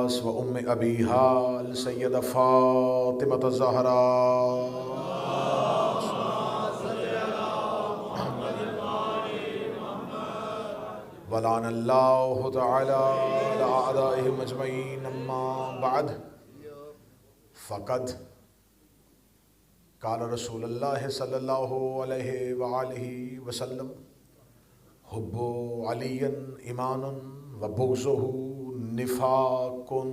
अब्बास व उम्मे अबीहा सैयदा फ़ातिमा ज़हरा वलानल्लाहु तआला अला अअदाइहिम अजमईन अम्मा बाद फ़क़द क़ाल रसूलुल्लाह सल्लल्लाहु अलैहि व आलिहि वसल्लम हुब्बु अलिय्यन ईमानुन व बुग़्ज़ुहु निफ़ाक़ुन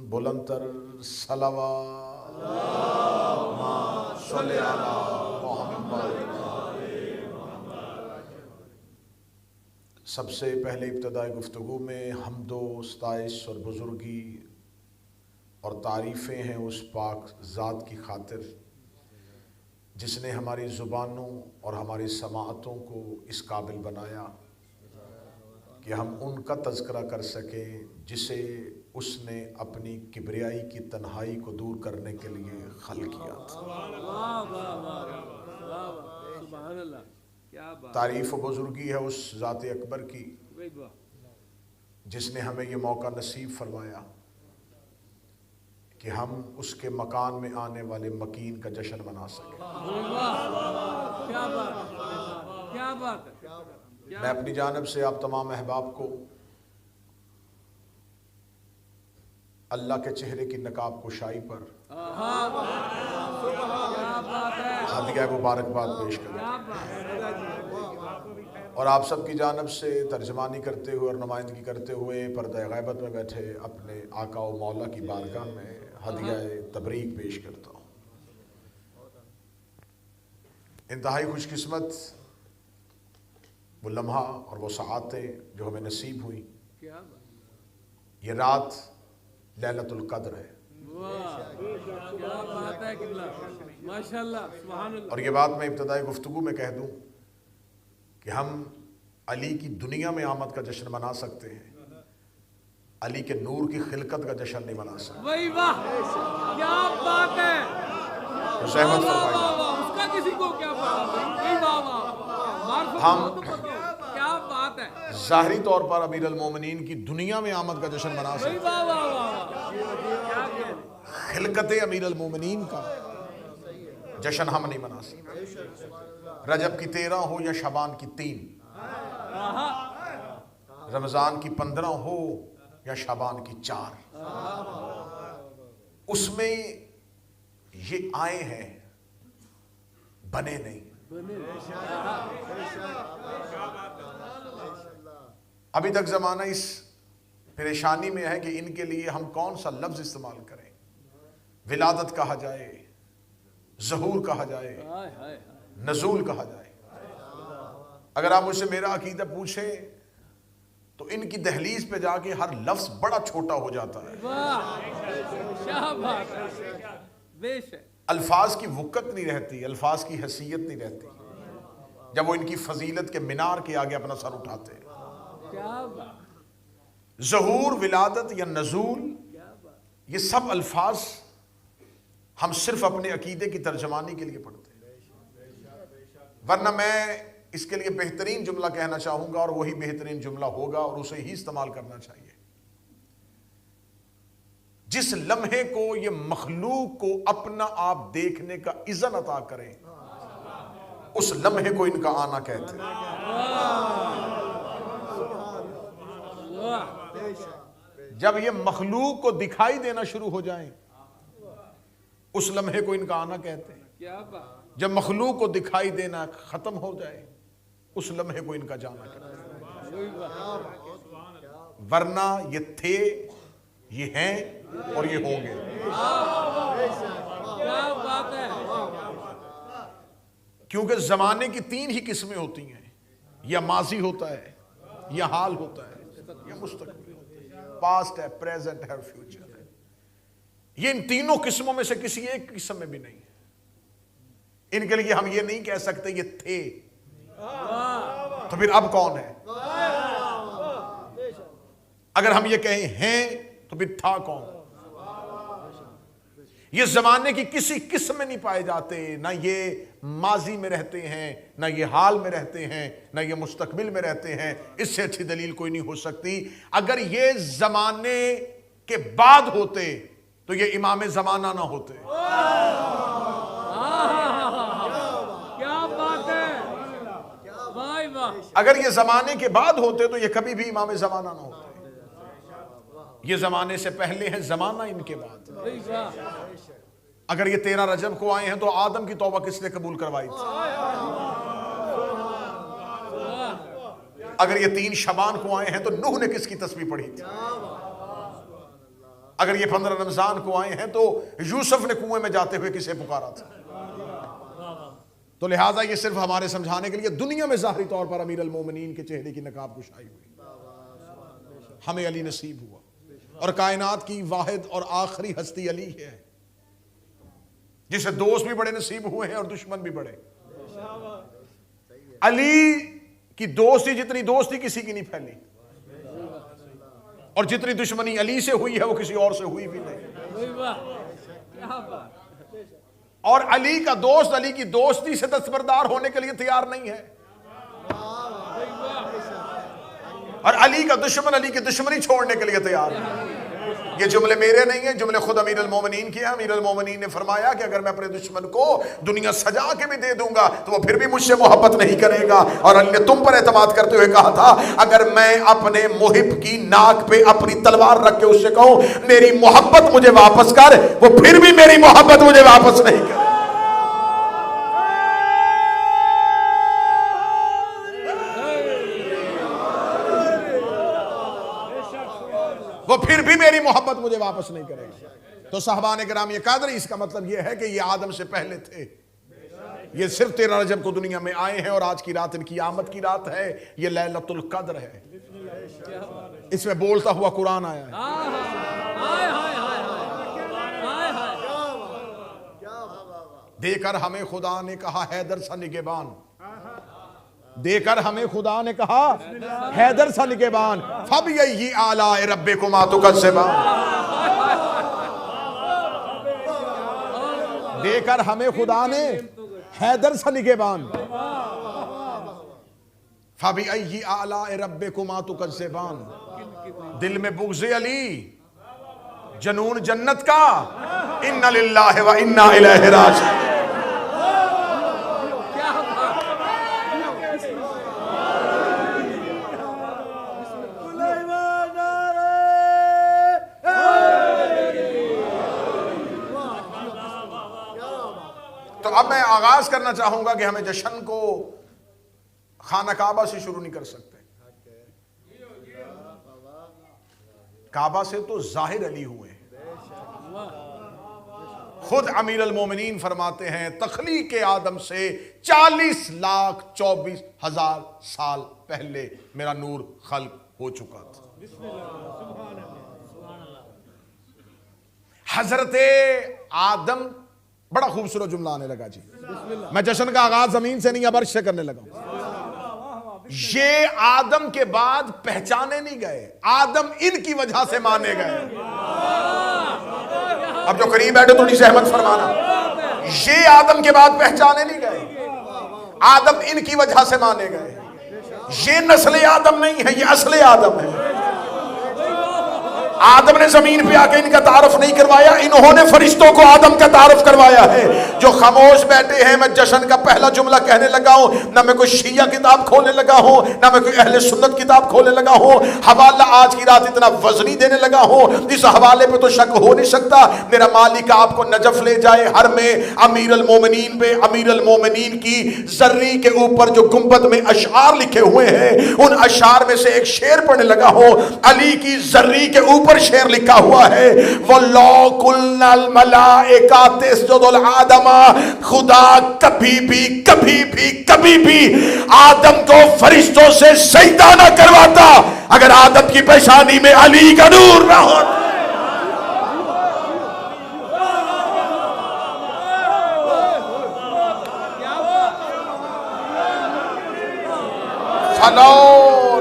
बुलंदतर सलवात अल्लाहुम्मा सल्लि अला मुहम्मद। सबसे पहले इब्तिदाई गुफ्तगू में हम्दो स्ताइश और बुज़ुर्गी और तारीफ़ें हैं उस पाक ज़ात की खातिर जिसने हमारी ज़ुबानों और हमारी समाअतों को इस काबिल बनाया कि हम उनका तज़किरा कर सकें जिसे उसने अपनी किब्रियाई की तन्हाई को दूर करने के लिए खल किया था। तारीफ़ व बुज़ुर्गी है उस ज़ात अकबर की जिसने हमें ये मौका नसीब फरमाया कि हम उसके मकान में आने वाले मकीन का जश्न मना सकें। मैं अपनी जानिब से आप तमाम अहबाब को अल्लाह के चेहरे की नकाब कुशाई पर हादिया मुबारकबाद पेश करें और आप सब की जानिब से तर्जमानी करते हुए और नुमाइंदगी करते हुए पर्दा ग़ैबत में बैठे अपने आका व मौला की बारगाह में हदिया तबरीक पेश करता हूँ। इंतहाई खुशकिस्मत वो लम्हा और वो सआतें जो हमें नसीब हुई। ये रात लैलतुल क़द्र है और ये बात मैं इब्तिदाई गुफ्तगू में कह दूँ कि हम अली की दुनिया में आमद का जश्न मना सकते हैं, अली के नूर की खिलकत का जश्न नहीं मना सकते। वही वाह, क्या बात है। तो सहमत फरमाइए। उसका किसी को क्या हम क्या बात है। ज़ाहिरी तौर पर अमीर अल मोमिनीन की दुनिया में आमद का जश्न मना सकते हैं, खिलकत अमीर अल मोमिनीन का जश्न हम नहीं मना सकते। रजब की 13 हो या शबान की 3, रमज़ान की 15 हो या शबान की 4, उसमें ये आए हैं, बने नहीं। अभी तक ज़माना इस परेशानी में है कि इनके लिए हम कौन सा लफ्ज़ इस्तेमाल करें। विलादत कहा जाए, ज़हूर कहा जाए, नज़ूल कहा जाए। अगर आप मुझसे मेरा अकीदा पूछें तो इनकी दहलीज पे जाके हर लफ्ज़ बड़ा छोटा हो जाता है। अल्फाज की वक़्त नहीं रहती, अल्फाज की हैसियत नहीं रहती जब वो इनकी फजीलत के मीनार के आगे अपना सर उठाते हैं। ज़हूर, विलादत या नज़ूल, ये सब अल्फाज हम सिर्फ अपने अकीदे की तर्जमानी के लिए पढ़ते हैं। वरना मैं इसके लिए बेहतरीन जुमला कहना चाहूंगा और वही बेहतरीन जुमला होगा और उसे ही इस्तेमाल करना चाहिए। जिस लम्हे को ये मखलूक को अपना आप देखने का इज़्ज़त अता करें, उस लम्हे को इनका आना कहते हैं। जब ये मखलूक को दिखाई देना शुरू हो जाएं, उस लम्हे को इनका आना कहते हैं। जब मखलूक को दिखाई देना खत्म हो जाए, उस लम्हे को इनका जाना कहते हैं। वरना ये थे, ये हैं और ये होंगे। क्योंकि जमाने की 3 ही किस्में होती हैं, या माजी होता है, या हाल होता है, या मुस्तकबिल होता है। पास्ट है, प्रेजेंट है और फ्यूचर है। ये इन तीनों किस्मों में से किसी एक किस्म में भी नहीं है। इनके लिए हम ये नहीं कह सकते ये थे, तो फिर अब कौन है। अगर हम ये कहें हैं तो फिर था कौन। ये जमाने की किसी किस्म में नहीं पाए जाते, ना ये माजी में रहते हैं, ना ये हाल में रहते हैं, ना ये मुस्तकबिल में रहते हैं। इससे अच्छी दलील कोई नहीं हो सकती। अगर ये जमाने के बाद होते तो ये इमाम जमाना ना होते। क्या बात है, वाह वाह। अगर ये जमाने के बाद होते तो ये कभी भी इमाम जमाना ना होते। ये जमाने से पहले है, जमाना इनके बाद। अगर ये 13 रजब को आए हैं तो आदम की तौबा किसने कबूल करवाई थी? अगर ये 3 शबान को आए हैं तो नूह ने किसकी तस्बीह पढ़ी थी? अगर ये 15 रमजान को आए हैं तो यूसुफ ने कुएं में जाते हुए किसे पुकारा था? तो लिहाजा ये सिर्फ हमारे समझाने के लिए दुनिया में जाहिरी तौर पर अमीर अल मोमिनीन के चेहरे की नकाब कुशाई हुई, हमें अली नसीब हुआ। और कायनात की वाहिद और आखिरी हस्ती अली है, जिसे दोस्त भी बड़े नसीब हुए हैं और दुश्मन भी बड़े। अली की दोस्ती, जितनी दोस्ती किसी की नहीं फैली, और जितनी दुश्मनी अली से हुई है वो किसी और से हुई भी नहीं। और अली का दोस्त अली की दोस्ती से दस्तबरदार होने के लिए तैयार नहीं है, और अली का दुश्मन अली की दुश्मनी छोड़ने के लिए तैयार है। ये जुमले मेरे नहीं है, जुमले खुद अमीर अल मोमिनीन के हैं। अमीर अल मोमिनीन ने फरमाया कि अगर मैं अपने दुश्मन को दुनिया सजा के भी दे दूंगा तो वो फिर भी मुझसे मोहब्बत नहीं करेगा। और अली ने तुम पर एतमाद करते हुए कहा था, अगर मैं अपने मुहिब की नाक पे अपनी तलवार रख के उससे कहूं मेरी मोहब्बत मुझे वापस कर, वो फिर भी मेरी मोहब्बत मुझे वापस नहीं कर। वो फिर भी मेरी मोहब्बत मुझे वापस नहीं करेगा। तो साहबान किराम ये कादर, इसका मतलब ये है कि ये आदम से पहले थे। ये सिर्फ 13 रजब को दुनिया में आए हैं और आज की रात इनकी आमद की रात है। ये लैलतुल कद्र है, इसमें बोलता हुआ कुरान आया है। देकर हमें खुदा ने कहा हैदर सा निगहबान, देकर हमें खुदा ने कहा हैदर सा निगहबान, फब यही आला रब्बे को मातुकज़्ज़िबान। देकर हमें खुदा ने हैदर सा निगहबान, फब यही आला रब्बे को मातुकज़्ज़िबान। दिल में बुग़्ज़ अली, जनून जन्नत का, इन्ना लिल्लाहि व इन्ना इलैहि राजिऊन। तो अब मैं आगाज करना चाहूंगा कि हमें जश्न को खाना काबा से शुरू नहीं कर सकते। काबा से तो जाहिर अली हुए। खुद अमीर अल मोमिनीन फरमाते हैं तख्लीक आदम से 40,24,000 साल पहले मेरा नूर खल्क हो चुका था। हजरते आदम, बड़ा खूबसूरत जुमला आने लगा जी। मैं जश्न का आगाज जमीन से नहीं अब अर्श से करने लगा। ये आदम के बाद पहचाने नहीं गए, आदम इनकी वजह से माने गए। अब जो करीब बैठे थोड़ी सहमत फरमाना, ये आदम के बाद पहचाने नहीं गए, आदम इनकी वजह से माने गए। ये नस्ल आदम नहीं है, ये असले आदम है। आदम ने जमीन पे आके इनका तारुफ नहीं करवाया, इन्होंने फरिश्तों को आदम का तारुफ करवाया है। जो खामोश बैठे हैं, मैं जश्न का पहला जुमला कहने लगा हूं, ना मैं कोई शिया किताब खोलने लगा हूं, ना मैं कोई अहले सुन्नत किताब खोलने लगा हूं। हवाला आज की रात इतना वजनी देने लगा हूं, इस हवाले पे तो शक हो नहीं सकता। मेरा मालिक आपको नजफ ले जाए हर में अमीर अल मोमिनीन पे, अमीर अल मोमिनीन की जर्री के ऊपर जो गुंबद में अशार लिखे हुए हैं, उन अशार में से एक शेर पढ़ने लगा हूं। अली की जर्री के ऊपर शेर लिखा हुआ है, वल्लाहु कुल्ल मलाइका तस्जुदुल आदमा। खुदा कभी भी कभी भी कभी भी आदम को फरिश्तों से सजदा ना करवाता अगर आदम की पेशानी में अली का नूर ना हो। फलो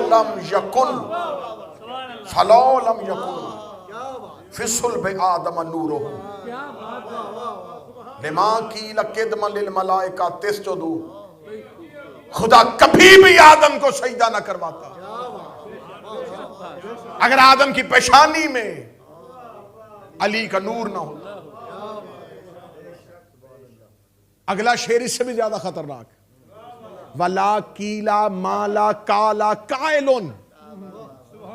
लम यकुन फिसल बे आदम नूरो लिमा की लकिदम लिल मलाइका तस्जुदु। खुदा कभी भी आदम को सजदा ना करवाता अगर आदम की पेशानी में अली का नूर ना होता। अगला शेर इससे भी ज्यादा खतरनाक, वला कीला माला काला कायलुन,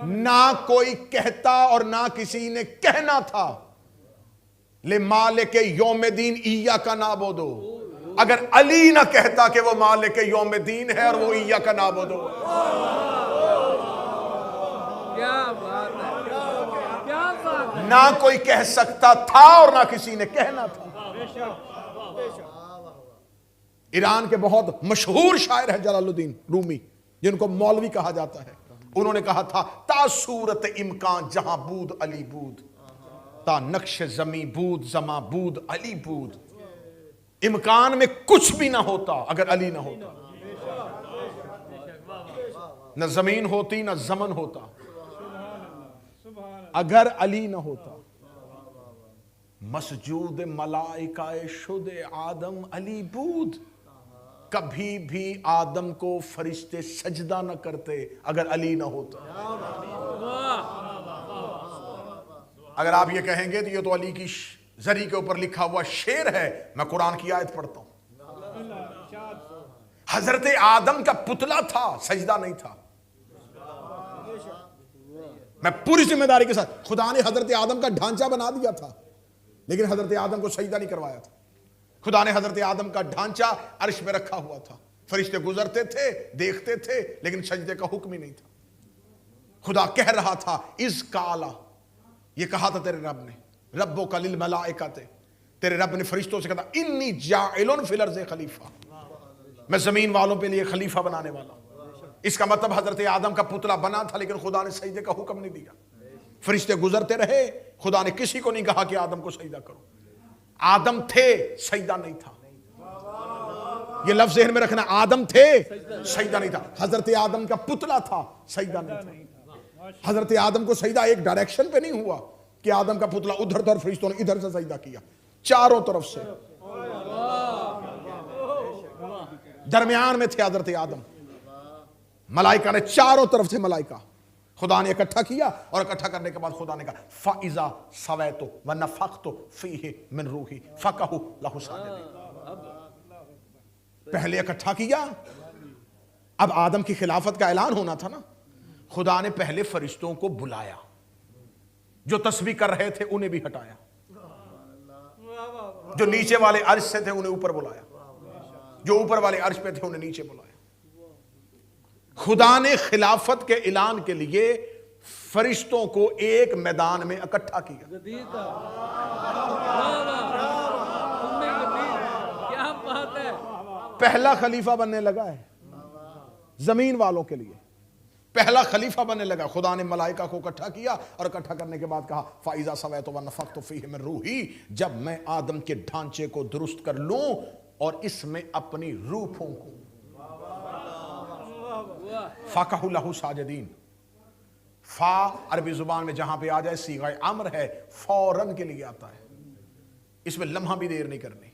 ना कोई कहता और ना किसी ने कहना था, ले मालिक यौमदीन ईया का नाबुदो। अगर अली ना कहता कि वो मालिक यौमदीन है और वो ईया का नाबुदो। क्या बात है, क्या बात है। ना कोई कह सकता था और ना किसी ने कहना था। ईरान के बहुत मशहूर शायर है जलालुद्दीन रूमी, जिनको मौलवी कहा जाता है। उन्होंने कहा था, ता सूरत इम्कान जहां बूद अली बूद, ता नक्श जमी बूद जमा बूद अली बूद। इम्कान में कुछ भी ना होता अगर अली ना होता। न जमीन होती न जमन होता अगर अली ना होता। मसजूद मलाइका शुद आदम अली बूद, कभी भी आदम को फरिश्ते सजदा न करते अगर अली ना होता। अगर आप ये कहेंगे तो ये तो अली की जरी के ऊपर लिखा हुआ शेर है, मैं कुरान की आयत पढ़ता हूं। हजरत आदम का पुतला था, सजदा नहीं था। मैं पूरी जिम्मेदारी के साथ, खुदा ने हजरत आदम का ढांचा बना दिया था लेकिन हजरत आदम को सजदा नहीं करवाया था। खुदा ने हजरत आदम का ढांचा अर्श में रखा हुआ था, फरिश्ते गुजरते थे, देखते थे, लेकिन सजदे का हुक्म ही नहीं था। खुदा कह रहा था, इस काला, ये कहा था तेरे रब ने, रब्बो का लिल मलाइकाते, तेरे रब ने फरिश्तों से कहा, इन्नी जाइलुन फिल अर्ज़ खलीफा, मैं जमीन वालों पे लिए खलीफा बनाने वाला हूं। इसका मतलब हजरत आदम का पुतला बना था लेकिन खुदा ने सजदे का हुक्म नहीं दिया। फरिश्ते गुजरते रहे, खुदा ने किसी को नहीं कहा कि आदम को सजदा करो। आदम थे, सजदा नहीं था। ये लफ्ज ज़हन में रखना, आदम थे, सजदा नहीं था। हजरत आदम का पुतला था, सजदा नहीं था। हजरत आदम को सजदा एक डायरेक्शन पे नहीं हुआ कि आदम का पुतला उधर था और फरिश्तों ने इधर से सजदा किया, चारों तरफ से। दरमियान में थे हजरत आदम, मलाइका ने चारों तरफ से, मलाइका खुदा ने इकट्ठा किया और इकट्ठा करने के बाद खुदा ने कहा, फाइजा सवैतो व नफख्तो फीहि मिन रूही फकहु लहु साजिदीन। पहले इकट्ठा किया, अब आदम की खिलाफत का ऐलान होना था ना। खुदा ने पहले फरिश्तों को बुलाया, जो तस्बीह कर रहे थे उन्हें भी हटाया, जो नीचे वाले अर्श से थे उन्हें ऊपर बुलाया, जो ऊपर वाले अर्श पे थे उन्हें नीचे बुलाया। खुदा ने खिलाफत के ऐलान के लिए फरिश्तों को एक मैदान में इकट्ठा किया। क्या बात है। पहला खलीफा बनने लगा है जमीन वालों के लिए, पहला खलीफा बनने लगा। खुदा ने मलाइका को इकट्ठा किया और इकट्ठा करने के बाद कहा, फाइजा सवैतो व नफख्तु फीहि मिन रूही, जब मैं आदम के ढांचे को दुरुस्त कर लूं और इसमें अपनी रूह फूंकूं। फकहु लहु साजिदीन, फा अरबी जुबान में जहां पे आ जाए सीगा अम्र है, फौरन के लिए आता है। इसमें लम्हा भी देर नहीं करनी,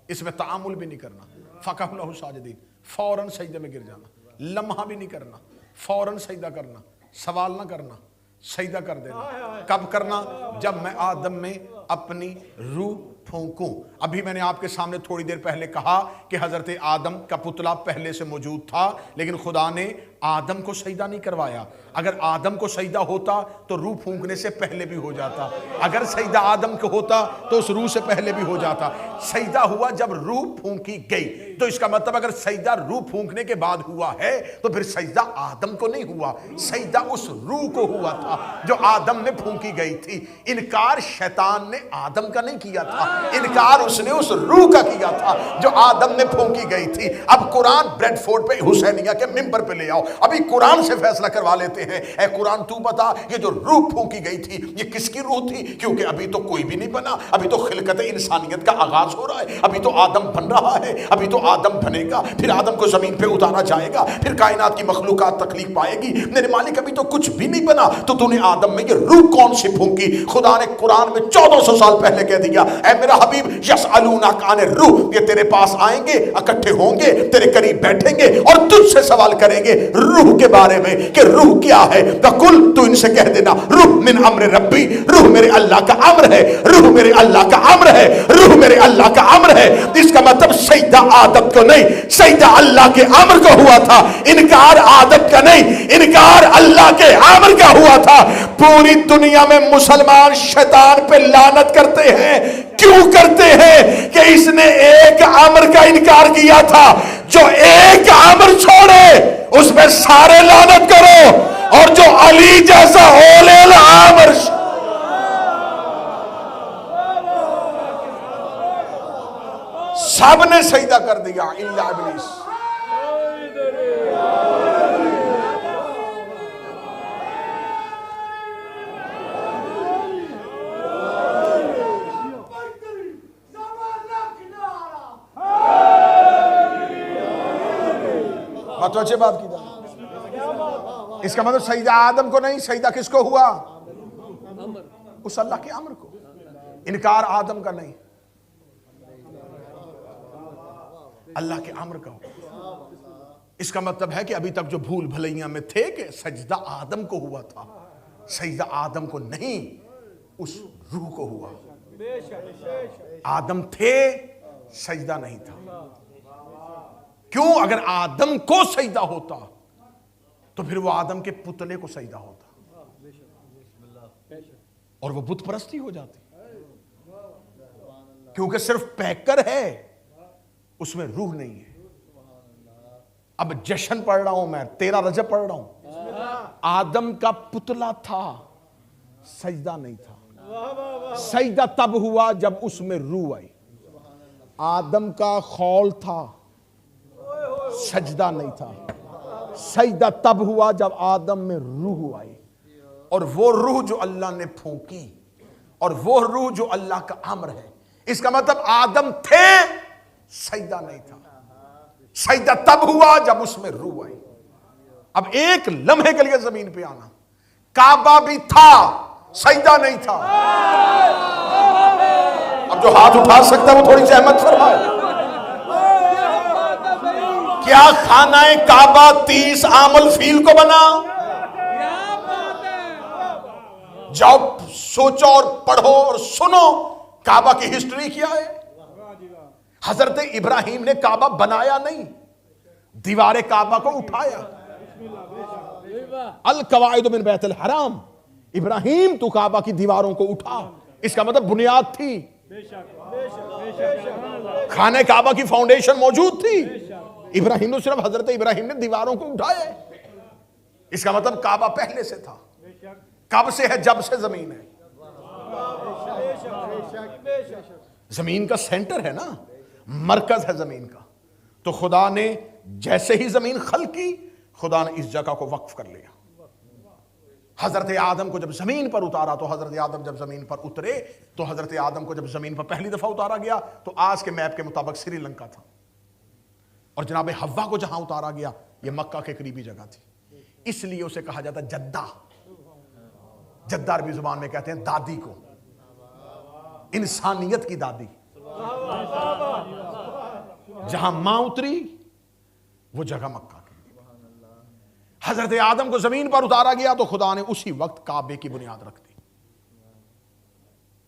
इसमें तामुल भी नहीं करना। फकहु लहु साजिदीन, फौरन सजदे में गिर जाना, लम्हा भी नहीं करना, फौरन सजदा करना, सवाल ना करना, सजदा कर देना। कब करना? जब मैं आदम में अपनी रूह फूंकूं। अभी मैंने आपके सामने थोड़ी देर पहले कहा कि हजरत आदम का पुतला पहले से मौजूद था लेकिन खुदा ने आदम को सजदा नहीं करवाया। अगर आदम को सजदा होता तो रूह फूंकने से पहले भी हो जाता, अगर सजदा आदम को होता तो उस रूह से पहले भी हो जाता। सजदा हुआ जब रूह फूंकी गई, तो इसका मतलब अगर सजदा रूह फूंकने के बाद हुआ है तो फिर सजदा आदम को नहीं हुआ, सजदा उस रूह को हुआ था जो आदम में फूंकी गई थी। इनकार शैतान ने आदम का नहीं किया था, इनकार उसने उस रूह का किया था जो आदम में फूंकी गई थी। अब कुरान ब्रेडफोर्ड पे हुसैनिया के मिंबर पे ले आओ, अभी कुरान से फैसला करवा लेते हैं। ऐ कुरान तू बता, ये जो रूह फूंकी गई थी ये किसकी रूह थी? क्योंकि अभी तो कोई भी नहीं बना, अभी तो खिलकत इंसानियत का आगाज हो रहा है, अभी तो आदम बन रहा है, अभी तो आदम बनेगा, फिर आदम को जमीन पे उतारा जाएगा, फिर कायनात की मखलूकात तकलीफ पाएगी। मेरे मालिक अभी तो कुछ भी नहीं बना, तो तूने आदम में ये रूह कौन सी फूंकी? खुदा ने कुरान में 1400 साल पहले कह दिया, ऐ मेरा हबीब यसअलूनका अनिर रूह, ये तेरे पास आएंगे, इकट्ठे होंगे, तेरे करीब बैठेंगे और तुझसे सवाल करेंगे रूह के बारे में कि रूह क्या है। वकुल, तू इनसे कह देना रूह मिन अम्र रब्बी, रूह मेरे अल्लाह का अम्र है, रूह मेरे अल्लाह का अम्र है, रूह मेरे अल्लाह का अम्र है। इसका मतलब सजदा आदम को नहीं, सजदा अल्लाह के अम्र को हुआ था। इनकार आदम का नहीं, इनकार अल्लाह के अम्र का हुआ था। पूरी दुनिया में मुसलमान शैतान पे लानत करते हैं। क्यों करते हैं? कि इसने एक अम्र का इनकार किया था। जो एक अम्र छोड़े उसमें सारे लानत करो, और जो अली जैसा ओलेल अम्र सबने सजदा कर दिया इल्ला इब्लीस। बात तो अच्छी बात की जाए। इसका मतलब सजदा आदम को नहीं, सजदा किसको हुआ? उस अल्लाह के अम्र को। इनकार आदम का नहीं, अल्लाह के अम्र का हो। इसका मतलब है कि अभी तक जो भूल भलैया में थे कि सजदा आदम को हुआ था, सजदा आदम को नहीं, उस रूह को हुआ। आदम थे, सजदा नहीं था। क्यों? अगर आदम को सजदा होता तो फिर वो आदम के पुतले को सजदा होता और वो बुत परस्ती हो जाती। क्योंकि सिर्फ पैकर है, उसमें रूह नहीं है। अब जश्न पढ़ रहा हूं मैं, 13 रजब पढ़ रहा हूं। आदम का पुतला था, सजदा नहीं था। सजदा तब हुआ जब उसमें रूह आई। आदम का खौल था, सजदा नहीं था। सजदा तब हुआ जब आदम में रूह आई, और वो रूह जो अल्लाह ने फूंकी, और वो रूह जो अल्लाह का अम्र है। इसका मतलब आदम थे, सजदा नहीं था। सजदा तब हुआ जब उसमें रूह आई। अब एक लम्हे के लिए जमीन पे आना, काबा भी था, सजदा नहीं था। अब जो हाथ उठा सकता है वो थोड़ी सहमत फरमाए। क्या खानाए काबा 30 आमल फील को बना? जाओ सोचो और पढ़ो और सुनो काबा की हिस्ट्री क्या है। हजरत इब्राहिम ने काबा बनाया नहीं, दीवारे काबा को उठाया। अल कवाइद मिन बैतुल हराम, इब्राहिम तू काबा की दीवारों को उठा। इसका मतलब बुनियाद थी, खाने काबा की फाउंडेशन मौजूद थी। इब्राहिम ने, सिर्फ हजरत इब्राहिम ने दीवारों को उठाया। इसका मतलब काबा पहले से था। कब से है? जब से जमीन है। जमीन का सेंटर है ना, मरकज है जमीन का। तो खुदा ने जैसे ही जमीन खल की, खुदा ने इस जगह को वक्फ कर लिया। हजरत आदम को जब जमीन पर उतारा, तो हजरत आदम जब जमीन पर उतरे, तो हजरत आदम को जब जमीन पर पहली दफा उतारा गया तो आज के मैप के मुताबिक श्रीलंका था। और जनाब हव्वा को जहां उतारा गया, यह मक्का के करीबी जगह थी। इसलिए उसे कहा जाता जद्दा। जद्दा अरबी जुबान में कहते हैं दादी को, इंसानियत की दादी। जहां मां उतरी वो जगह मक्का की। हजरत आदम को जमीन पर उतारा गया तो खुदा ने उसी वक्त काबे की बुनियाद रख दी।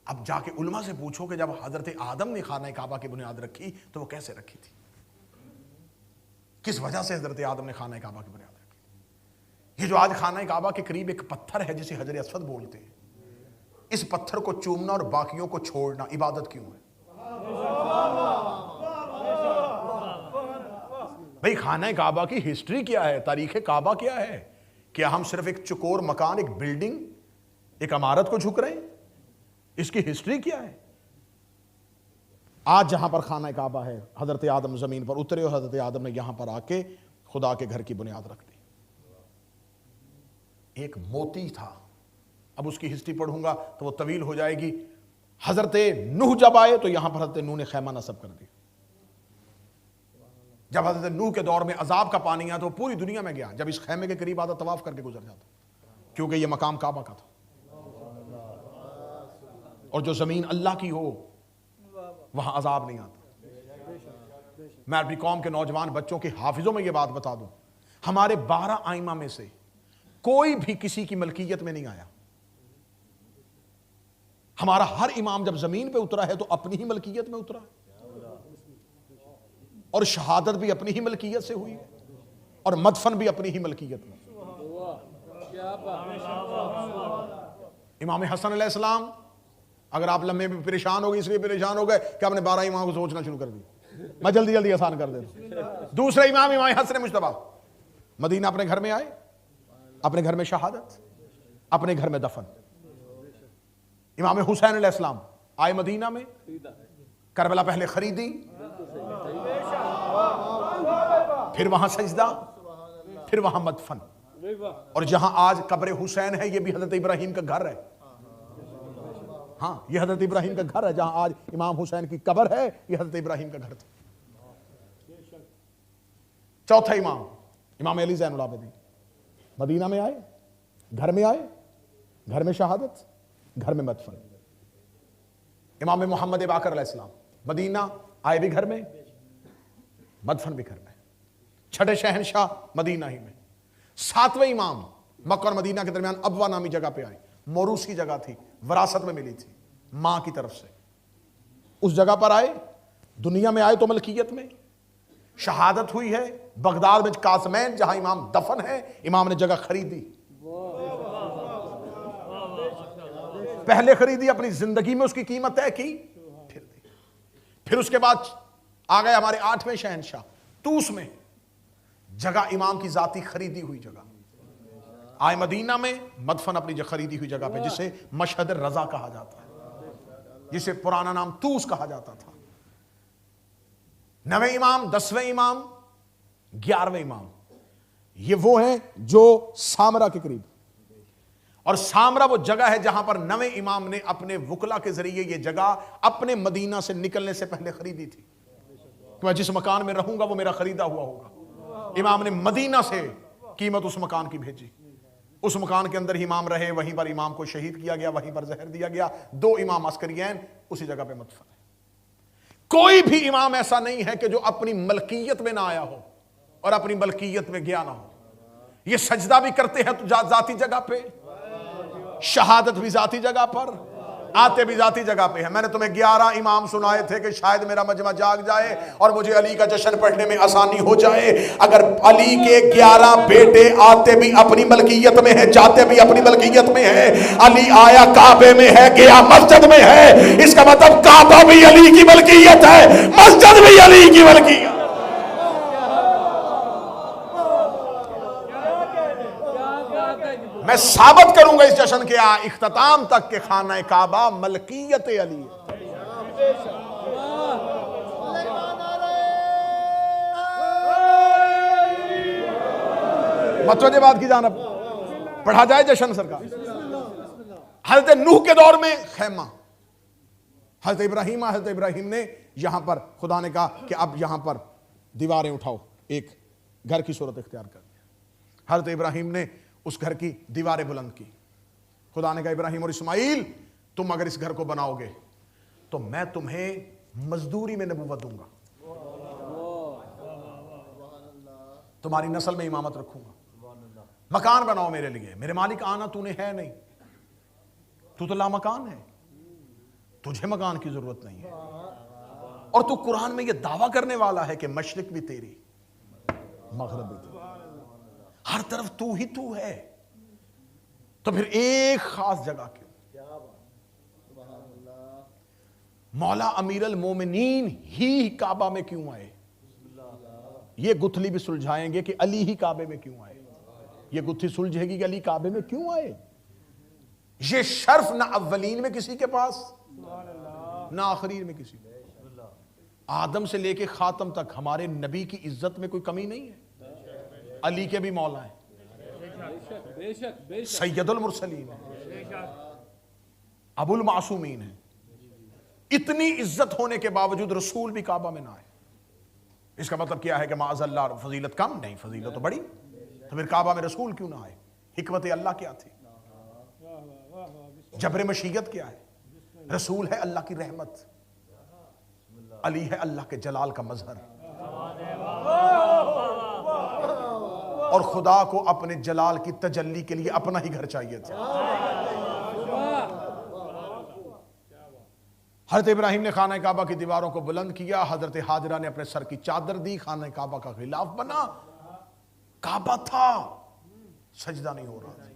अब जाके उलमा से पूछो कि जब हजरत आदम ने खाना काबा की बुनियाद रखी तो वो कैसे रखी थी, किस वजह से हजरत आदम ने खाना काबा की बुनियाद रखी। ये जो आज खाना काबा के करीब एक पत्थर है जिसे हजर अस्वद बोलते हैं, इस पत्थर को चूमना और बाकियों को छोड़ना इबादत क्यों है? भाई खाना काबा की हिस्ट्री क्या है, तारीख काबा क्या है? क्या हम सिर्फ एक चुकोर मकान, एक बिल्डिंग, एक इमारत को झुक रहे हैं? इसकी हिस्ट्री क्या है? आज जहां पर खाना काबा है, हजरत आदम जमीन पर उतरे और हजरत आदम ने यहां पर आके खुदा के घर की बुनियाद रख दी। एक मोती था, अब उसकी हिस्ट्री पढ़ूंगा तो वो तवील हो जाएगी। हजरत नूह जब आए तो यहां पर हजरत नूह ने खैमा नस्ब कर दिया। जब हजरत नूह के दौर में अजाब का पानी आया तो पूरी दुनिया में गया। जब इस खैमे के करीब आता तवाफ करके गुजर जाता, क्योंकि यह मकाम काबा का था। और जो जमीन अल्लाह की हो वहां अजाब नहीं आता। मैं अपनी कौम के नौजवान बच्चों के हाफिजों में यह बात बता दूं, हमारे 12 आइमा में से कोई भी किसी की मलकियत में नहीं आया। हमारा हर इमाम जब जमीन पे उतरा है तो अपनी ही मलकियत में उतरा है, और शहादत भी अपनी ही मलकियत से हुई है, और मदफन भी अपनी ही मलकियत में। इमाम हसन अलैहिस्सलाम, अगर आप लम्बे में परेशान हो गए, इसलिए परेशान हो गए कि आपने 12 इमाम को सोचना शुरू कर दिया, मैं जल्दी जल्दी आसान कर देता। दूसरे इमाम हसन मुश्तबा मदीना अपने घर में आए, अपने घर में शहादत, अपने घर में दफन। इमाम हुसैन अलैहिस्सलाम आए मदीना में, करबला पहले खरीदी, फिर वहां सजदा, फिर वहां मदफन। और जहां आज कब्र हुसैन है, यह भी हजरत इब्राहिम का घर है। हाँ, यह हजरत इब्राहिम का घर है। जहां आज इमाम हुसैन की कब्र है, यह हजरत इब्राहिम का घर था। चौथा इमाम, इमाम अली ज़ैनुल आबिदीन, मदीना में आए, घर में आए, घर में शहादत, घर में मदफन। इमाम मोहम्मद बाकर अलैहिस्सलाम मदीना आए भी घर में, मदफन भी घर में। छठे शहनशाह मदीना ही में। सातवें इमाम मक्का और मदीना के दरमियान अबवा नामी जगह पे आए, मोरूसी जगह थी, विरासत में मिली थी मां की तरफ से। उस जगह पर आए, दुनिया में आए तो मलकियत में। शहादत हुई है बगदाद में कासमैन, जहां इमाम दफन है, इमाम ने जगह खरीदी। पहले खरीदी, अपनी जिंदगी में उसकी कीमत तय की, फिर दी। फिर उसके बाद आ गए हमारे 8वें शहनशाह, तूस में जगह इमाम की जाती खरीदी हुई जगह। आए मदीना में, मदफन अपनी जगह खरीदी हुई जगह पे, जिसे मशहद रजा कहा जाता है, जिसे पुराना नाम तूस कहा जाता था। 9वें इमाम, 10वें इमाम, 11वें इमाम, ये वो हैं जो सामरा के करीब। और सामरा वो जगह है जहां पर 9वें इमाम ने अपने वकला के जरिए ये जगह अपने मदीना से निकलने से पहले खरीदी थी कि मैं जिस मकान में रहूंगा वो मेरा खरीदा हुआ होगा। इमाम ने मदीना से कीमत उस मकान की भेजी, उस मकान के अंदर ही इमाम रहे, वहीं पर इमाम को शहीद किया गया, वहीं पर जहर दिया गया। 2 इमाम अस्करियैन उसी जगह पे मदफन है। कोई भी इमाम ऐसा नहीं है कि जो अपनी मलकियत में ना आया हो और अपनी मलकियत में गया ना हो। ये सजदा भी करते हैं तो जाती जगह पे, शहादत भी जाती जगह पर, आते भी जाती जगह पे है। मैंने तुम्हें 11 इमाम सुनाए थे कि शायद मेरा मजमा जाग जाए और मुझे अली का जश्न पढ़ने में आसानी हो जाए। अगर अली के 11 बेटे आते भी अपनी मलकियत में है, जाते भी अपनी मलकियत में है, अली आया काबे में है, गया मस्जिद में है, इसका मतलब काबा भी अली की मलकियत है, मस्जिद भी अली की मलकियत। मैं साबित करूंगा इस जश्न के इख्तिताम तक के खाना काबा मलकियत अली है। मतवजे बात की जानब पढ़ा जाए जश्न सरकार। हजरत नूह के दौर में खैमा, हजरत इब्राहिम ने यहां पर, खुदा ने कहा कि अब यहां पर दीवारें उठाओ, एक घर की सूरत इख्तियार कर दिया। हजरत इब्राहिम ने उस घर की दीवारें बुलंद की। खुदा ने कहा इब्राहिम और इस्माइल, तुम अगर इस घर को बनाओगे तो मैं तुम्हें मजदूरी में नबूवत दूंगा, तुम्हारी नस्ल में इमामत रखूंगा। मकान बनाओ मेरे लिए, मेरे मालिक आना तूने है नहीं, तू तो लामकान है, तुझे मकान की जरूरत नहीं है। और तू कुरान में यह दावा करने वाला है कि मशरिक भी तेरी, मगरिब भी तेरी, हर तरफ तू ही तू है, तो फिर एक खास जगह क्यों? मौला अमीर अल मोमिनीन ही काबा में क्यों आए? ये गुथली भी सुलझाएंगे कि अली ही काबे में क्यों आए। ये गुत्थी सुलझेगी कि अली काबे में क्यों आए। ये शर्फ ना अव्वलीन में किसी के पास, ना आखिरीन में किसी के। आदम से लेके खातम तक हमारे नबी की इज्जत में कोई कमी नहीं है। अली के भी मौला है, सैयदुल मुरसलीन है, अबुल मासूमीन है। इतनी इज्जत होने के बावजूद रसूल भी काबा में ना आए। इसका मतलब क्या है कि माअज़ल्लाह फजीलत कम नहीं, फजीलत तो बड़ी। तो फिर काबा में रसूल क्यों ना आए? हिकमत अल्लाह क्या थी? जबरे मशीयत क्या है? रसूल है अल्लाह की रहमत, अली है अल्लाह के जलाल का मजहर। और खुदा को अपने जलाल की तजल्ली के लिए अपना ही घर चाहिए था। हजरत इब्राहिम ने खाना काबा की दीवारों को बुलंद किया, हजरत हाजरा ने अपने सर की चादर दी, खाना काबा का खिलाफ बना। काबा था, सजदा नहीं हो रहा था।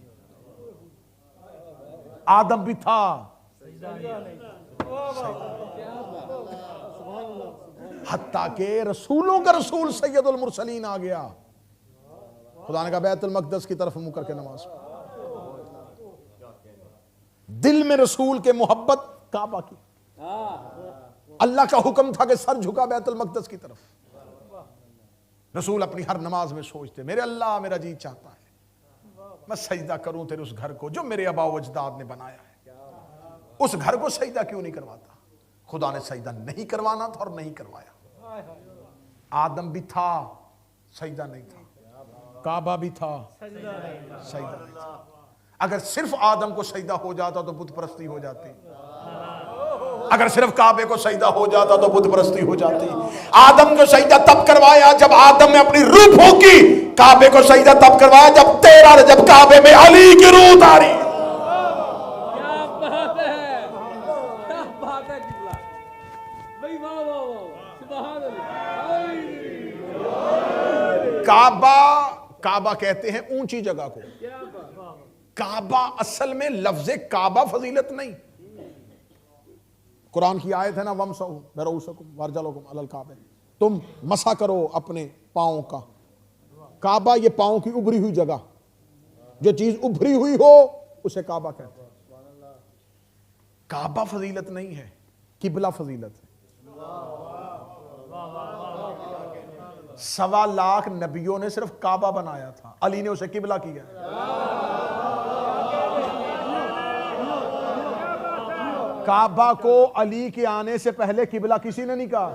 आदम भी था, हत्ता के रसूलों का रसूल सैयदुल मुरसलीन आ गया। खुदा ने कहा बैतुल मक़दस की तरफ मुंह करके नमाज। दिल में रसूल के मोहब्बत काबा की। अल्लाह का हुक्म था कि सर झुका बैतुल मक़दस की तरफ। रसूल अपनी हर नमाज में सोचते, मेरे अल्लाह, मेरा जी चाहता है मैं सजदा करूं तेरे उस घर को जो मेरे आबा व अजदाद ने बनाया है। उस घर को सजदा क्यों नहीं करवाता? खुदा ने सजदा नहीं करवाना था और नहीं करवाया। आदम भी था, सजदा नहीं था। काबा भी था, सजदा नहीं था। अगर सिर्फ आदम को सजदा हो जाता तो बुत परस्ती हो जाती। अगर सिर्फ काबे को सजदा हो जाता तो बुत परस्ती हो जाती। आदम को सजदा तब करवाया जब आदम ने अपनी रूह फूंकी। काबे को सजदा तब करवाया जब काबे में अली की रूह तारी। क्या बात है, क्या बात है किबला भाई, वाह वाह वाह, सुभान अल्लाह। काबा कहते हैं ऊंची जगह को। काबा असल में लफ्ज़े काबा फजीलत नहीं। कुरान की आयत है ना, वमसहू बिरुऊसिकुम वरजुलकुम अलल काबे, तुम मसा करो अपने पांवों का। काबा ये पांव की उभरी हुई जगह, जो चीज उभरी हुई हो उसे काबा कहते हैं। काबा फजीलत नहीं है, किबला फजीलत है। 1.25 लाख नबियों ने सिर्फ काबा बनाया था, अली ने उसे किबला किया। काबा को अली के आने से पहले किबला किसी ने नहीं कहा।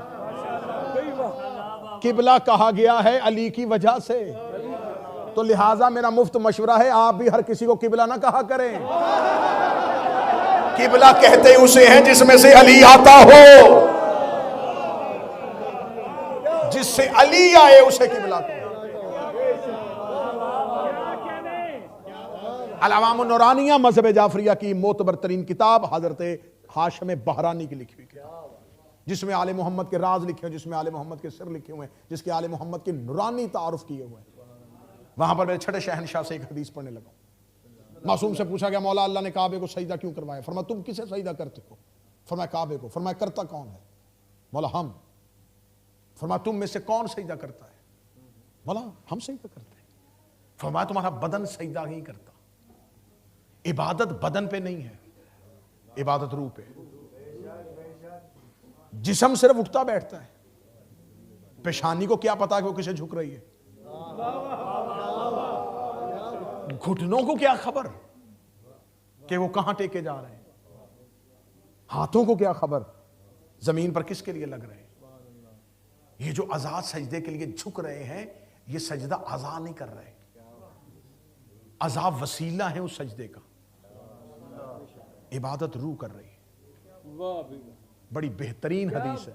किबला कहा गया है अली की वजह से। तो लिहाजा मेरा मुफ्त मशवरा है, आप भी हर किसी को किबला ना कहा करें। किबला कहते उसे हैं जिसमें से अली आता हो, जिससे अली आए उसे किबला कहो। अल-अवामुन नूरानिया मज़हब जाफरिया की मोतबर तरीन किताब हजरत हाशिम बहरानी की लिखी हुई किताब, जिसमें आले मोहम्मद के राज लिखे हुए, जिसमें आले मोहम्मद के सिर लिखे हुए हैं, जिसके आले मोहम्मद के नूरानी तारुफ किए हुए हैं। वहां पर मैं छठे शहनशाह से एक हदीस पढ़ने लगा। मासूम से पूछा गया, मौला अल्लाह ने काबे को सजदा क्यों करवाया? फरमाया तुम किसे सजदा करते हो? फरमाया काबे को। फरमाया करता कौन है? मौला हम। फरमाया तुम में से कौन सजदा करता है? मौला हम सजदा करते हैं। फरमाया तुम्हारा बदन सजदा नहीं करता। इबादत बदन पे नहीं है, इबादत रूह पे। जिस्म सिर्फ उठता बैठता है, पेशानी को क्या पता कि वो किसे झुक रही है? घुटनों को क्या खबर कि वो कहां टेके जा रहे हैं? हाथों को क्या खबर जमीन पर किसके लिए लग रहे हैं? ये जो आजाद सजदे के लिए झुक रहे हैं, ये सजदा आजाद नहीं कर रहे, अजाब वसीला है उस सजदे का। इबादत रूह कर रही है। बड़ी बेहतरीन हदीस है।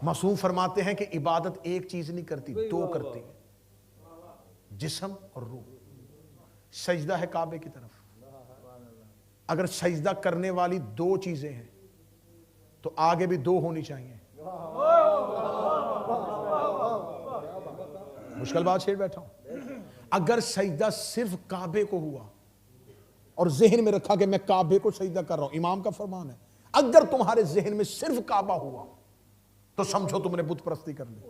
मासूम फरमाते हैं कि इबादत एक चीज नहीं करती, दो करती है, जिस्म और रूह। सजदा है काबे की तरफ। अगर सजदा करने वाली दो चीजें हैं तो आगे भी दो होनी चाहिए। मुश्किल बात छेड़ बैठा हूं। अगर सजदा सिर्फ काबे को हुआ और जहन में रखा कि मैं काबे को सजदा कर रहा हूं, इमाम का फरमान है, अगर तुम्हारे जहन में सिर्फ काबा हुआ तो समझो तुमने बुत परस्ती कर ली।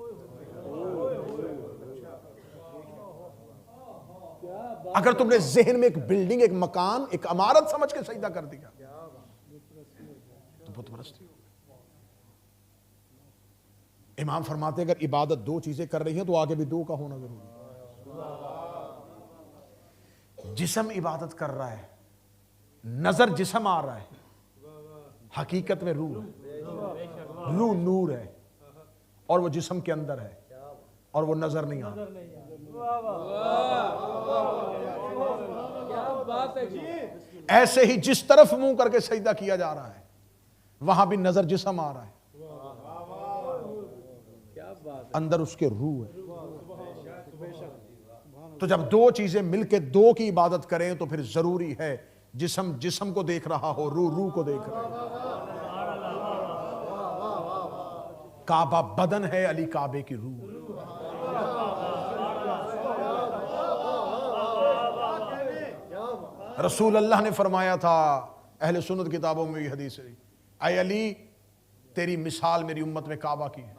अगर तुमने जहन में एक बिल्डिंग, एक मकान, एक इमारत समझ के सजदा कर दिया तो बुत परस्ती हो। इमाम फरमाते अगर इबादत दो चीजें कर रही हैं तो आगे भी दो का होना जरूरी है। जिस्म इबादत कर रहा है, नजर जिस्म आ रहा है, हकीकत में रूह है। रूह नूर है और वो जिस्म के अंदर है और वो नजर नहीं आ रहा। ऐसे ही जिस तरफ मुंह करके सजदा किया जा रहा है वहां भी नजर जिस्म आ रहा है, अंदर उसके रूह है। तो जब दो चीजें मिलके दो की इबादत करें तो फिर जरूरी है जिस्म जिस्म को देख रहा हो, रूह रूह को देख रहा हो। काबा बदन है, अली काबे की रूह। रसूल अल्लाह ने फरमाया था, अहले सुन्नत किताबों में भी हदीस है, ऐ अली तेरी मिसाल मेरी उम्मत में काबा की है।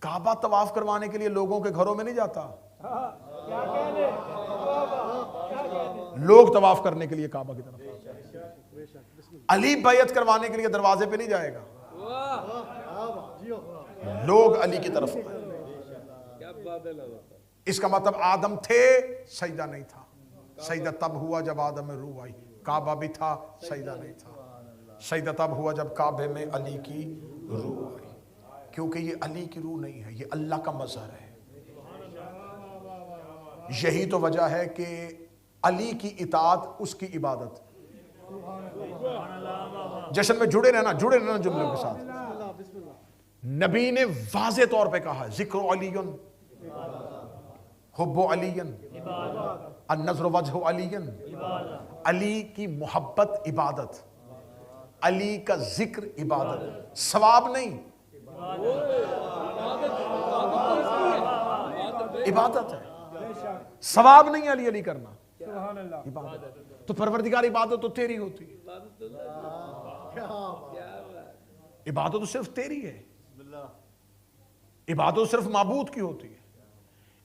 काबा तवाफ करवाने के लिए लोगों के घरों में नहीं जाता, लोग तवाफ करने के लिए काबा की तरफ। अली बैयत करवाने के लिए दरवाजे पे नहीं जाएगा, लोग अली की तरफ। इसका मतलब आदम थे, सजदा नहीं था। सजदा तब हुआ जब आदम में रूह आई। काबा भी था, सजदा नहीं था। सजदा तब हुआ जब काबे में अली की रूह आई, क्योंकि ये अली की रूह नहीं है, ये अल्लाह का मज़हर है। यही तो वजह है कि अली की इताअत उसकी इबादत। जश्न में जुड़े रहना जुमलों के साथ। नबी ने वाज़े तौर पे कहा, जिक्र अलीयन हुब्बु अलीयन अन्नज़्र वजहु अलीयन, अली की मोहब्बत इबादत, अली का जिक्र इबादत, सवाब नहीं, इबादत है। सवाब नहीं अली अली करना, इबादत। तो परवरदिगार इबादत तो तेरी होती है, इबादत तो सिर्फ तेरी है, इबादत तो सिर्फ माबूद की होती है।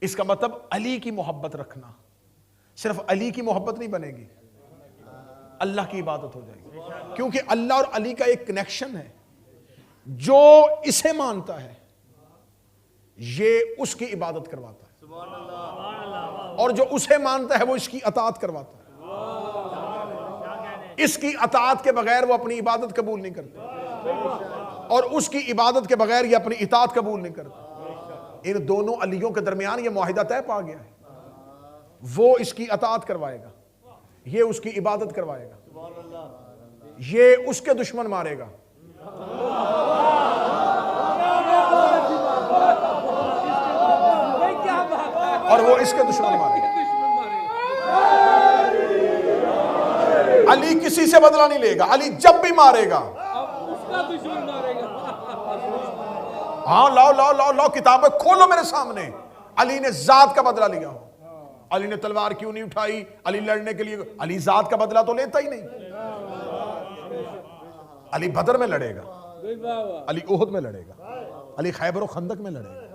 इसका मतलब अली की मोहब्बत रखना। सिर्फ अली की मोहब्बत नहीं बनेगी, अल्लाह की इबादत हो जाएगी, क्योंकि अल्लाह और अली का एक कनेक्शन है। जो इसे मानता है ये उसकी इबादत करवाता है, और जो उसे मानता है वो इसकी अताअत करवाता है। इसकी अताअत के बगैर वो अपनी इबादत कबूल नहीं करता, और उसकी इबादत के बगैर ये अपनी इताअत कबूल नहीं करता। इन दोनों अलियों के दरमियान ये मुआहिदा तय पा गया है। वो इसकी अताअत करवाएगा, ये उसकी इबादत करवाएगा, ये उसके दुश्मन मारेगा, और वो इसके दुश्मन मारेगा। अली किसी से बदला नहीं लेगा, अली जब भी मारेगा उसका दुश्मन मारेगा। हाँ, लाओ लाओ लाओ लाओ किताबें खोलो मेरे सामने। अली ने जात का बदला लिया हो, अली ने तलवार क्यों नहीं उठाई? अली लड़ने के लिए, अली जात का बदला तो लेता ही नहीं। अली बदर में लड़ेगा, अली ओहद में लड़ेगा, अली खैबर और खंदक में लड़ेगा।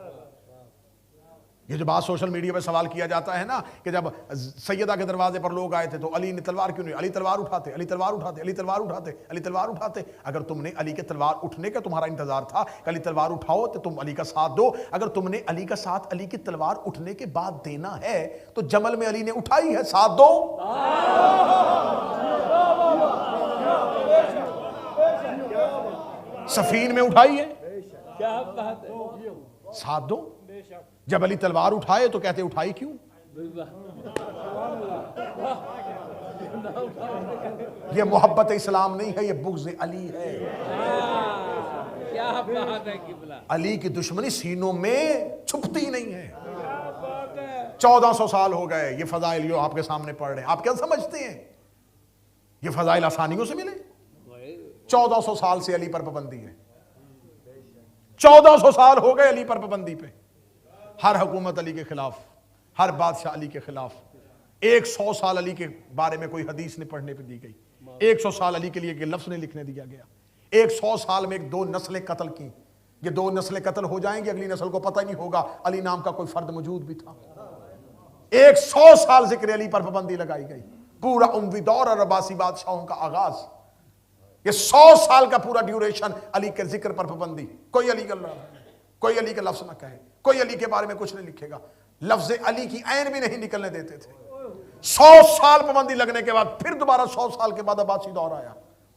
ये जो बात सोशल मीडिया पे सवाल किया जाता है ना कि जब सैयदा के दरवाजे पर लोग आए थे तो अली ने तलवार क्यों नहीं? अली तलवार उठाते, अली तलवार उठाते, अली तलवार उठाते, अली तलवार उठाते। अगर तुमने अली के तलवार उठने का तुम्हारा इंतजार था कि अली तलवार उठाओ तो तुम अली का साथ दो, अगर तुमने अली का साथ अली की तलवार उठने के बाद देना है तो जमल में अली ने उठाई है, साथ दो। सफीन में उठाई है, क्या बात है, साथ दो। जब अली तलवार उठाए तो कहते उठाई क्यों? ये मोहब्बत इस्लाम नहीं है, ये बुग़्ज़ अली है। क्या बात है किबला। अली की दुश्मनी सीनों में छुपती नहीं है। 1400 साल हो गए ये फजाइल जो आपके सामने पढ़ रहे हैं, आप क्या समझते हैं ये फजाइल आसानियों से मिले? 1400 साल से अली पर पाबंदी है, 1400 साल हो गए अली पर पाबंदी पे। हर हुकूमत अली के खिलाफ, हर बादशाह अली के खिलाफ। 100 साल अली के बारे में कोई हदीस नहीं पढ़ने पे दी गई, 100 साल अली के लिए के लफ्ज नहीं लिखने दिया गया। 100 साल में 2 नस्लें कत्ल की, ये 2 नस्लें कत्ल हो जाएंगी, अगली नस्ल को पता ही नहीं होगा अली नाम का कोई फर्द मौजूद भी था। 100 साल जिक्र अली पर पाबंदी लगाई गई, पूरा उमवी दौर और अब्बासी बादशाहों का आगाज, ये 100 साल का पूरा ड्यूरेशन अली के जिक्र पर पाबंदी। कोई अली का लफ्ज ना कहे, कोई अली के बारे में कुछ नहीं लिखेगा, लफ्ज अली की ऐन भी नहीं निकलने देते थे। 100 साल पाबंदी लगने के बाद फिर दोबारा 100 साल के बाद अब्बासी दौर आया,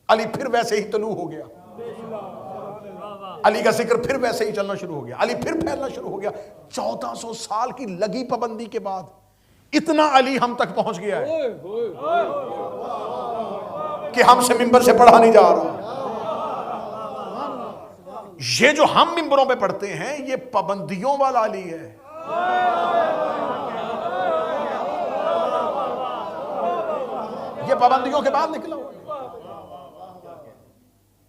अली फिर वैसे ही तलू हो गया, अली का जिक्र फिर वैसे ही चलना शुरू हो गया, अली फिर फैलना शुरू हो गया। 1400 साल की लगी पाबंदी के बाद इतना अली हम तक पहुंच गया है कि हमसे मिंबर से पढ़ा नहीं जा रहा। ये जो हम मिंबरों पे पढ़ते हैं ये पाबंदियों वाला अली है, ये पाबंदियों के बाद निकला हुआ।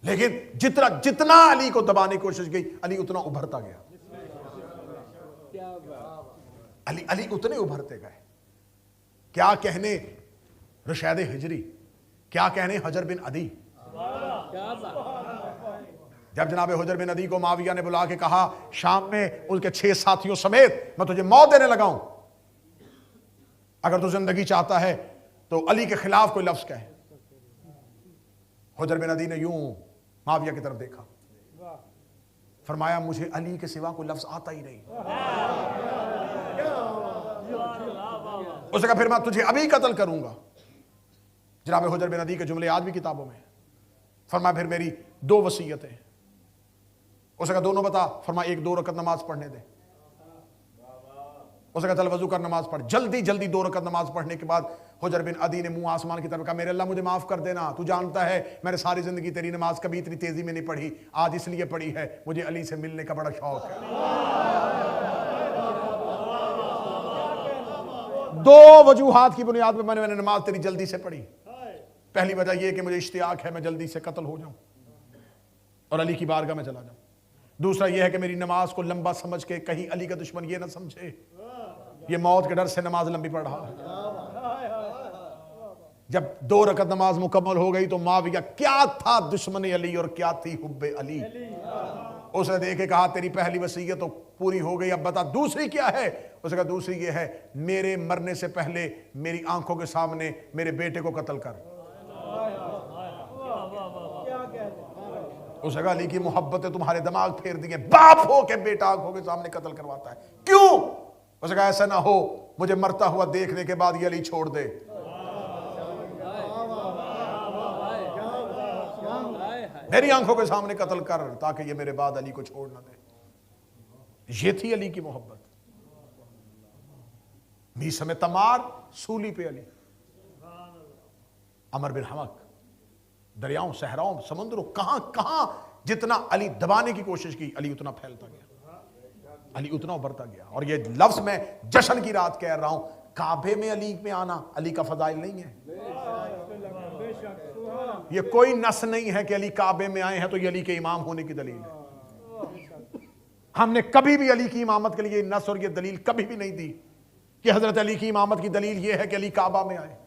लेकिन जितना अली को दबाने की कोशिश की, अली उतना उभरता गया। अली उतने उभरते गए। क्या कहने रशैद हिजरी, क्या कहने हजर बिन अदी। जब जनाब हजर बिन अदी को माविया ने बुला के कहा शाम में उनके 6 साथियों समेत मैं तुझे मौत देने लगा हूं, अगर तू जिंदगी चाहता है तो अली के खिलाफ कोई लफ्ज कहे। हजर बिन अदी ने यूं माविया की तरफ देखा, फरमाया मुझे अली के सिवा कोई लफ्ज आता ही नहीं। उसने कहा फिर मैं तुझे अभी कत्ल करूंगा। जनाब हजर बिन अदी के जुमले आज भी किताबों में। फरमाया फिर मेरी 2 वसीयतें। उसने कहा दोनों बता। फरमाया 1 2 रकत नमाज पढ़ने दे। उसने कहा चल वजू कर नमाज पढ़। जल्दी जल्दी 2 रकत नमाज पढ़ने के बाद हजर बिन अदी ने मुंह आसमान की तरफ कहा मेरे अल्लाह मुझे माफ कर देना, तू जानता है मैंने सारी जिंदगी तेरी नमाज कभी इतनी तेजी में नहीं पढ़ी, आज इसलिए पढ़ी है मुझे अली से मिलने का बड़ा शौक है। 2 वजूहात की बुनियाद पर मैंने नमाज तेरी जल्दी से पढ़ी। पहली वजह यह कि मुझे इश्तियाक है मैं जल्दी से कत्ल हो जाऊं और अली की बारगाह में चला जाऊं। दूसरा यह है कि मेरी नमाज को लंबा समझ के कहीं अली का दुश्मन ये ना समझे ये मौत के डर से नमाज लंबी पढ़ रहा है। जब 2 रकत नमाज मुकम्मल हो गई तो माविया क्या था दुश्मन अली और क्या थी हुब्बे अली। उसने देखे कहा तेरी पहली वसीयत तो पूरी हो गई, अब बता दूसरी क्या है। उसने कहा दूसरी ये है मेरे मरने से पहले मेरी आंखों के सामने मेरे बेटे को कत्ल कर। उसने कहा अली की मोहब्बतें तुम्हारे दिमाग फेर दिए, बाप हो के बेटा आंखों के सामने कत्ल करवाता है, क्यों। उसने कहा ऐसा ना हो मुझे मरता हुआ देखने के बाद ये अली छोड़ दे। मेरी आंखों के सामने कत्ल कर ताकि ये मेरे बाद अली को छोड़ ना दे। ये थी अली की मोहब्बत। मीस में तमार, सूली पे अली। अमर बिन हमक दरियाओं सहराओं समुद्रों कहां कहां जितना अली दबाने की कोशिश की अली उतना फैलता गया, अली उतना उभरता गया। और ये लफ्ज मैं जश्न की रात कह रहा हूं, काबे में अली में आना अली का फजाइल नहीं है। ये कोई नस नहीं है कि अली काबे में आए हैं तो ये अली के इमाम होने की दलील है। हमने कभी भी अली की इमामत के लिए नस और ये दलील कभी भी नहीं दी कि हजरत अली की इमामत की दलील ये है कि अली काबा में आए।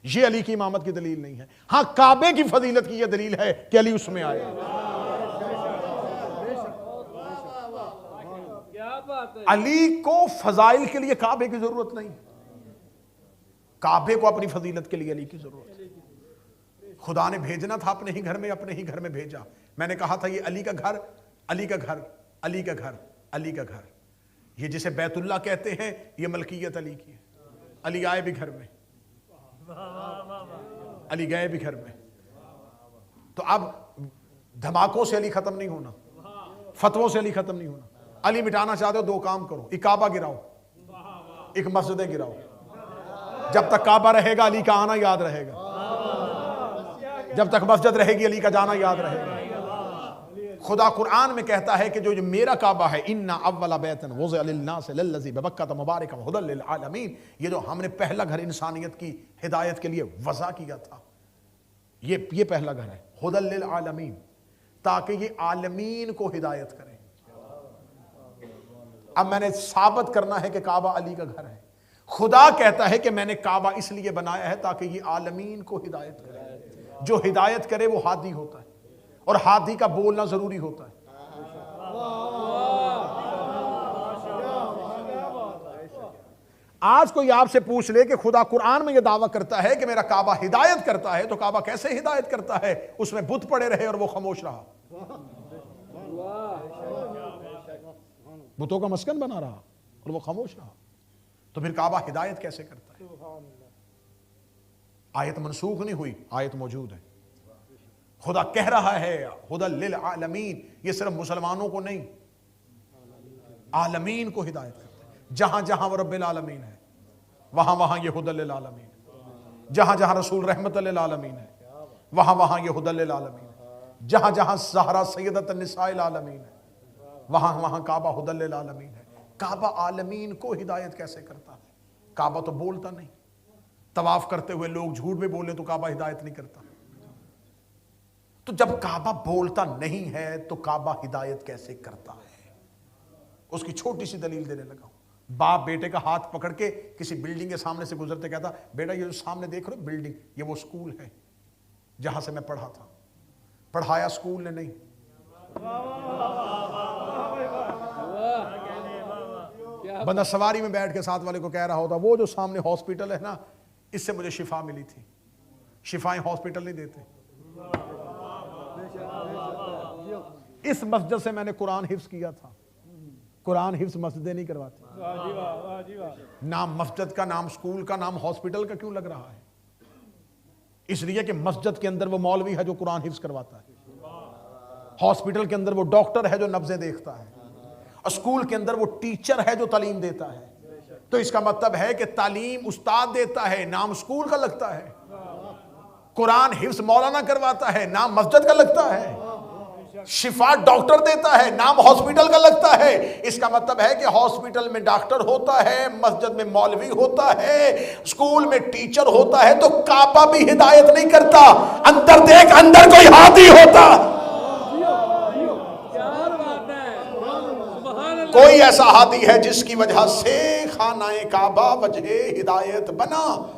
ये अली की इमामत की दलील नहीं है। हां काबे की फजीलत की यह दलील है कि अली उसमें आए। अली को फजाइल के लिए काबे की जरूरत नहीं, काबे को अपनी फजीलत के लिए अली की जरूरत है। खुदा ने भेजना था अपने ही घर में, अपने ही घर में भेजा। मैंने कहा था ये अली का घर, अली का घर, अली का घर, अली का घर। ये जिसे बैतुल्ला कहते हैं ये मलकियत अली की है। अली आए भी घर में, अली गए भी घर में। तो अब धमाकों से अली खत्म नहीं होना, फतवों से अली खत्म नहीं होना। अली मिटाना चाहते हो 2 काम करो, एक काबा गिराओ, एक मस्जिदें गिराओ। जब तक काबा रहेगा अली का आना याद रहेगा, जब तक मस्जिद रहेगी अली का जाना याद रहेगा। खुदा कुरान में कहता है कि जो मेरा काबा है, इन्ना अव्वला बैतन वुज़िअ लिन्नास लल्लज़ी बिबक्कत मुबारकन हुदल लिल आलमीन, ये जो हमने पहला घर इंसानियत की हिदायत के लिए वज़ा किया था, ये पहला घर है हुदल लिल आलमीन, ताकि ये आलमीन को हिदायत करे। अब मैंने साबित करना है कि काबा अली का घर है। खुदा कहता है कि मैंने काबा इसलिए बनाया है ताकि ये आलमीन को हिदायत करे। जो हिदायत करे वो हादी होता है और हादी का बोलना जरूरी होता है। आज कोई आपसे पूछ ले कि खुदा कुरान में यह दावा करता है कि मेरा काबा हिदायत करता है, तो काबा कैसे हिदायत करता है? उसमें बुत पड़े रहे और वो खामोश रहा, बुतों का मस्कन बना रहा और वो खामोश रहा, तो फिर काबा हिदायत कैसे करता है? आयत मनसूख नहीं हुई, आयत मौजूद है। खुदा कह रहा है हुदल लिल आलमीन, ये सिर्फ मुसलमानों को नहीं आलमीन को हिदायत करता है। जहां जहां वो रब्बिल आलमीन है वहां वहां ये हुदल लिल आलमीन है। जहां जहां रसूल रहमतुल लिल आलमीन है वहां वहां ये हुदल लिल आलमीन है। जहां जहां ज़हरा सय्यदतुन निसाइल आलमीन है वहां वहां काबा हुदल लिल आलमीन है। काबा आलमीन को हिदायत कैसे करता है? काबा तो बोलता नहीं, तवाफ करते हुए लोग झूठ में बोले तो काबा हिदायत नहीं करता। तो जब काबा बोलता नहीं है तो काबा हिदायत कैसे करता है? उसकी छोटी सी दलील देने लगा हूं। बाप बेटे का हाथ पकड़ के किसी बिल्डिंग के सामने से गुजरते कहता, बेटा ये जो सामने देख रहे हो बिल्डिंग, ये वो स्कूल है जहां से मैं पढ़ा था। पढ़ाया स्कूल ने नहीं। बंदा सवारी में बैठ के साथ वाले को कह रहा होता, वो जो सामने हॉस्पिटल है ना, इससे मुझे शिफा मिली थी। शिफाएं हॉस्पिटल नहीं देते। इस मस्जिद से मैंने कुरान हिफ्ज किया था। कुरान हिफ्ज मस्जिदें नहीं करवाती। नाम मस्जिद का, नाम स्कूल का, नाम हॉस्पिटल का क्यों लग रहा है? इसलिए कि मस्जिद के अंदर वो मौलवी है जो कुरान हिफ्ज करवाता है, हॉस्पिटल के अंदर वो डॉक्टर है जो नब्जें देखता है, और स्कूल के अंदर वो टीचर है जो तालीम देता है। तो इसका मतलब है कि तालीम उस्ताद देता है, नाम स्कूल का लगता है। कुरान हिफ्ज मौलाना करवाता है, नाम मस्जिद का लगता है। शिफा डॉक्टर देता है, नाम हॉस्पिटल का लगता है। इसका मतलब है कि हॉस्पिटल में डॉक्टर होता है, मस्जिद में मौलवी होता है, स्कूल में टीचर होता है। तो काबा भी हिदायत नहीं करता। अंदर देख, अंदर कोई हादी होता। कोई ऐसा हादी है जिसकी वजह से खानाए काबा वजह हिदायत बना।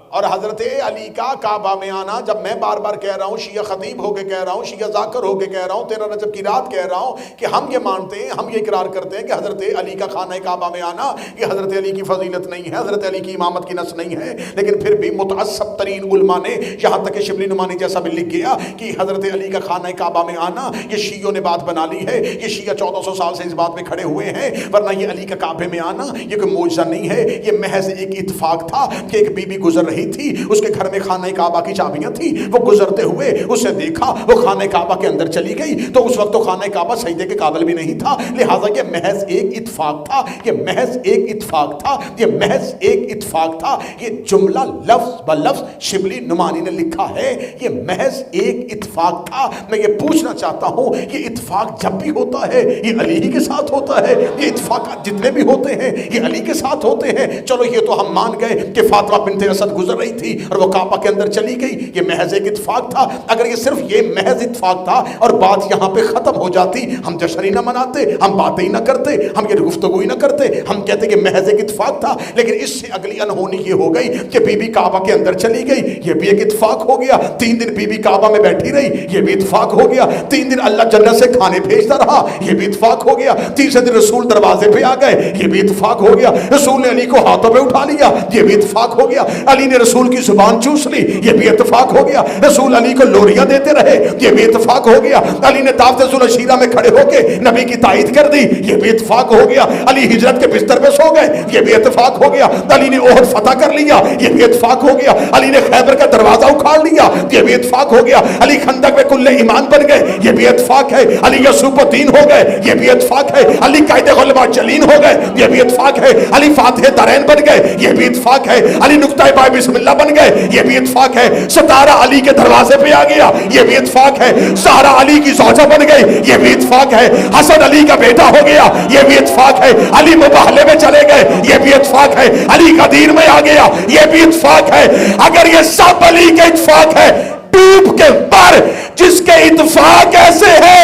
और हजरत अली का काबा में आना, जब मैं बार बार कह रहा हूँ, शिया खतीब होके कह रहा हूँ, शिया जाकर होके कह रहा हूँ, 13 रजब की रात कह रहा हूँ कि हम ये मानते हैं, हम ये इकरार करते हैं कि हजरत अली का खाना काबा में आना ये हजरत अली की फजीलत नहीं है, हजरत अली की इमामत की नस नहीं है। लेकिन फिर भी मुतअस्सब तरीन उलमा ने, यहाँ तक कि शिबली नुमानी जैसा भी लिख गया कि हजरत अली का खाना काबा में आना ये शियों ने बात बना ली है। ये शिया 1400 साल से इस बात में खड़े हुए हैं, वरना ये अली का काबे में आना ये कोई मौजज़ा नहीं है। ये महज एक इत्तेफाक था कि एक बीबी गुजर रही थी, उसके घर में खाने काबा की चाबियां थी। वो गुजरते हुए उसने देखा, वो खाने काबा के अंदर चली गई। तो उस वक्त तो खाने काबा सजदे के काबिल भी नहीं था, लिहाजा ये महज एक इत्तेफाक था। ये महज एक इत्तेफाक था। ये महज एक इत्तेफाक था। ये जुमला लफ्ज ब लफ्ज शिबली नुमानी ने लिखा है, ये महज एक इत्तेफाक था। मैं ये पूछना चाहता हूं, ये इत्तेफाक जब भी होता है ये अली ही के साथ होता है? ये इत्तेफाक जितने भी होते हैं ये अली के साथ होते हैं? चलो ये तो हम मान गए कि फातिमा बिन्ते असद गुजर रही थी और वो काबा के अंदर चली गई, ये महज एक इत्तेफाक था। अगर ये सिर्फ ये महज इत्तेफाक था और बात यहां पे खत्म हो जाती, हम जश्न ही ना मनाते, हम बातें ही ना करते, हम ये गुफ्तगू ही ना करते, हम कहते कि महज एक इत्तेफाक था। लेकिन इससे अगली अनहोनी ये हो गई कि बीबी काबा के अंदर चली गई, ये भी एक इत्तेफाक हो गया। 3 दिन बीबी काबा में बैठी रही, ये भी इत्तेफाक हो गया। 3 दिन अल्लाह जन्नत से खाने भेजता रहा, ये भी इत्तेफाक हो गया। तीसरे दिन रसूल दरवाजे पे आ गए, ये भी इत्तेफाक हो गया। रसूल ने अली को हाथों में उठा लिया, ये भी इत्तेफाक हो गया। अली ने रसूल की जुबान चूस ली, ये भी इत्तेफाक हो गया। रसूल अली को लोरियां देते रहे, ये भी इत्तेफाक हो गया। अली ने दावत अशीरा में खड़े होके नबी की ताईद कर दी, ये भी इत्तेफाक हो गया। अली हिजरत के बिस्तर पे सो गए, ये भी इत्तेफाक हो गया। अली ने ओहद फतह कर लिया, ये भी इत्तेफाक हो गया। अली ने खैबर का दरवाजा उखाड़ लिया, ये भी इत्तेफाक हो गया। अली खंदक में कुल्ले ईमान बन गए, ये भी इत्तेफाक है। अली यसूबुद्दीन हो गए, ये भी इत्तेफाक है। अली कायदे गुलबा जलीन हो गए, ये भी इत्तेफाक है। अली फातिह दरैन बन गए, ये भी इत्तेफाक है। अली नुक्ता बाय बिस्मिल्लाह बन गए, ये भी इत्तेफाक है। सतारा अली के दरवाजे पे आ गया, ये भी इत्तेफाक है। सहरा अली की ज़ौजा बन गई, ये भी इत्तेफाक है। हसन अली का बेटा हो गया, ये भी इत्तेफाक है। अली मुबाहले में चले गए, ये भी इत्तेफाक है। अली का दीन में आ गया, ये भी इत्तेफाक है। अगर ये सब अली के इत्तेफाक है, डूब के पर जिसके इत्तेफाक ऐसे है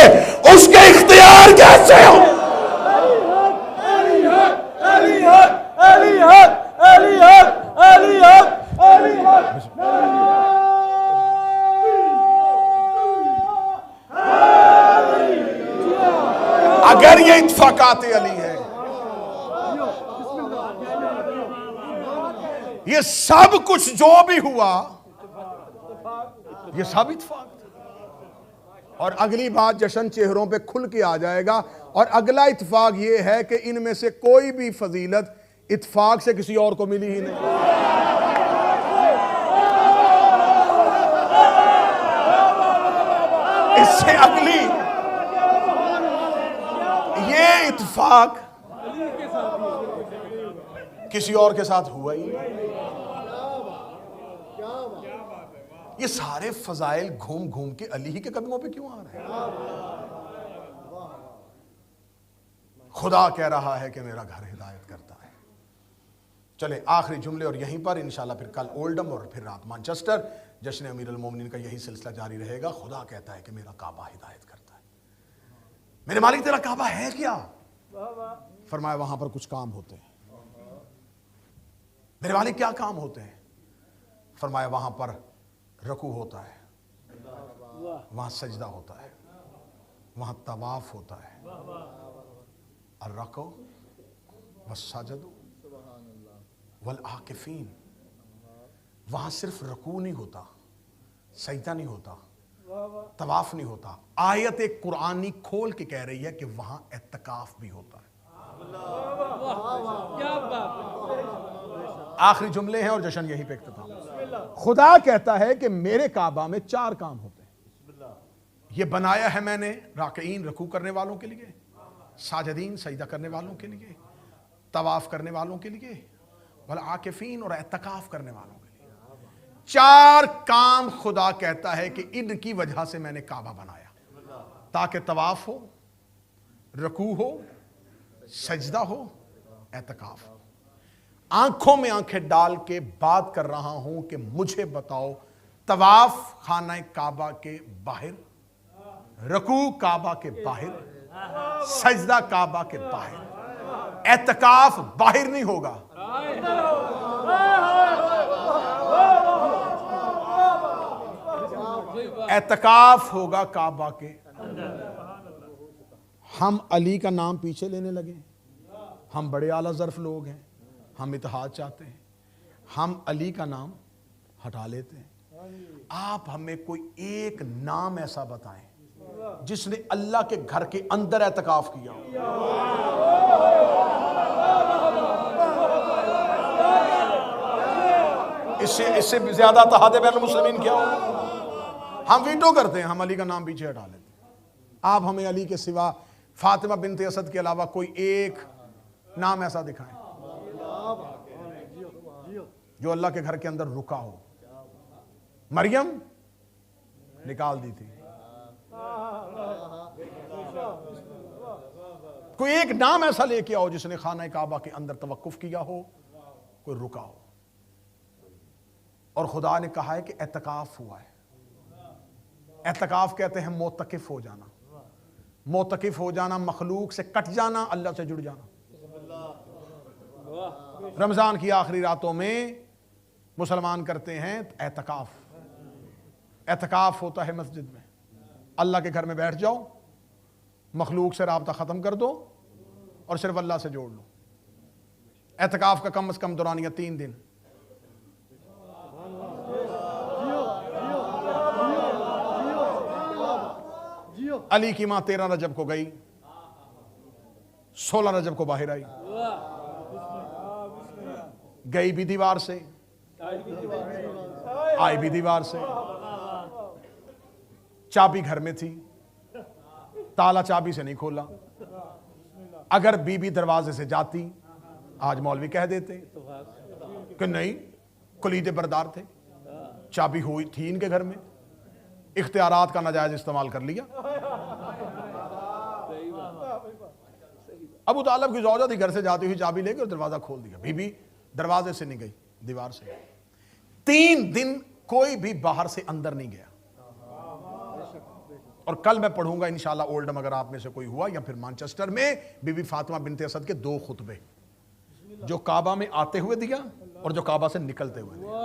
उसके इख्तियार कैसे हो? अगर ये इत्फाकात अली है, ये सब कुछ जो भी हुआ ये सब इत्फाक था। और अगली बात जश्न चेहरों पे खुल के आ जाएगा। और अगला इत्फाक ये है कि इनमें से कोई भी फजीलत इत्फाक से किसी और को मिली ही नहीं। इससे अगली ये इत्फाक किसी और के साथ हुआ ही नहीं। ये सारे फजाइल घूम घूम के अली ही के कदमों पे क्यों आ रहे हैं? खुदा कह रहा है कि मेरा घर हिदायत करता है। चले आखिरी जुमले और यहीं पर इंशाल्लाह फिर कल ओल्डम और फिर रात मैनचेस्टर। जश्न अमीर अल मोमिनीन का यही सिलसिला जारी रहेगा। खुदा कहता है कि मेरा काबा हिदायत करता है। मेरे मालिक तेरा काबा है क्या? फरमाया वहां पर कुछ काम होते हैं। मेरे मालिक क्या काम होते हैं? फरमाया वहां पर रकू होता है, वहां सजदा होता है, वहां तवाफ होता है। और रको वस्सजदु वल आकिफीन, वहां सिर्फ रकू नहीं होता, सजदा नहीं होता, तवाफ नहीं होता। आयत एक कुरानी खोल के कह रही है कि वहां एतकाफ भी होता है। क्या बात। आखिरी जुमले हैं और जश्न यही पे इख्तिताम। खुदा कहता है कि मेरे काबा में 4 काम होते हैं। ये बनाया है मैंने राकईन रकू करने वालों के लिए, साजदीन सजदा करने वालों के लिए, तवाफ करने वालों के लिए, वल आकिफीन और एतकाफ करने वालों के लिए। 4 काम खुदा कहता है कि इनकी वजह से मैंने काबा बनाया, ताकि तवाफ हो, रकू हो, सजदा हो, एतकाफ हो। आंखों में आंखें डाल के बात कर रहा हूं कि मुझे बताओ, तवाफ खाना काबा के बाहर, रकू काबा के बाहर, सजदा काबा के बाहर, एतकाफ बाहर नहीं होगा। एतकाफ होगा काबा के अंदर। हम अली का नाम पीछे लेने लगे। हम बड़े आला ज़र्फ लोग हैं, हम इत्तेहाद चाहते हैं, हम अली का नाम हटा लेते हैं। आप हमें कोई एक नाम ऐसा बताएं जिसने अल्लाह के घर के अंदर एतकाफ किया हो। इससे ज्यादा तहादे बैन मुस्लिमीन क्या हो? हम वीटो करते हैं, हम अली का नाम पीछे हटा लेते हैं। आप हमें अली के सिवा फातिमा बिनते असद के अलावा कोई एक नाम ऐसा दिखाएं जो अल्लाह के घर के अंदर रुका हो। मरियम निकाल दी थी। कोई एक नाम ऐसा लेके आओ जिसने खाना काबा के अंदर तवक्कुफ किया हो, कोई रुका हो। और खुदा ने कहा है कि एतकाफ हुआ है। एतकाफ कहते हैं मोतकिफ हो जाना। मोतकिफ हो जाना, मखलूक से कट जाना, अल्लाह से जुड़ जाना। रमजान की आखिरी रातों में मुसलमान करते हैं एतकाफ। एतकाफ होता है मस्जिद में। अल्लाह के घर में बैठ जाओ, मखलूक से राब्ता खत्म कर दो और सिर्फ अल्लाह से जोड़ लो। एतकाफ का कम से कम दौरानिया 3 दिन। अली की मां 13 रजब को गई, 16 रजब को बाहर आई। गई भी दीवार से, आई भी दीवार से। चाबी घर में थी, ताला चाबी से नहीं खोला। अगर बीबी दरवाजे से जाती, आज मौलवी कह देते कि नहीं, कुलीदे बरदार थे, चाबी हुई थी इनके घर में, इख्तियारात का नाजायज इस्तेमाल कर लिया। अबू तालिब की ज़ौजा थी, घर से जाती हुई चाबी लेकर दरवाजा खोल दिया। बीबी दरवाजे से नहीं गई, दीवार से। 3 दिन कोई भी बाहर से अंदर नहीं गया। और कल मैं पढ़ूंगा इंशाल्लाह ओल्डम, अगर आप में से कोई हुआ, या फिर मैनचेस्टर में बीबी फातिमा बिनते असद के 2 खुतबे, जो काबा में आते हुए दिया और जो काबा से निकलते हुए दिया।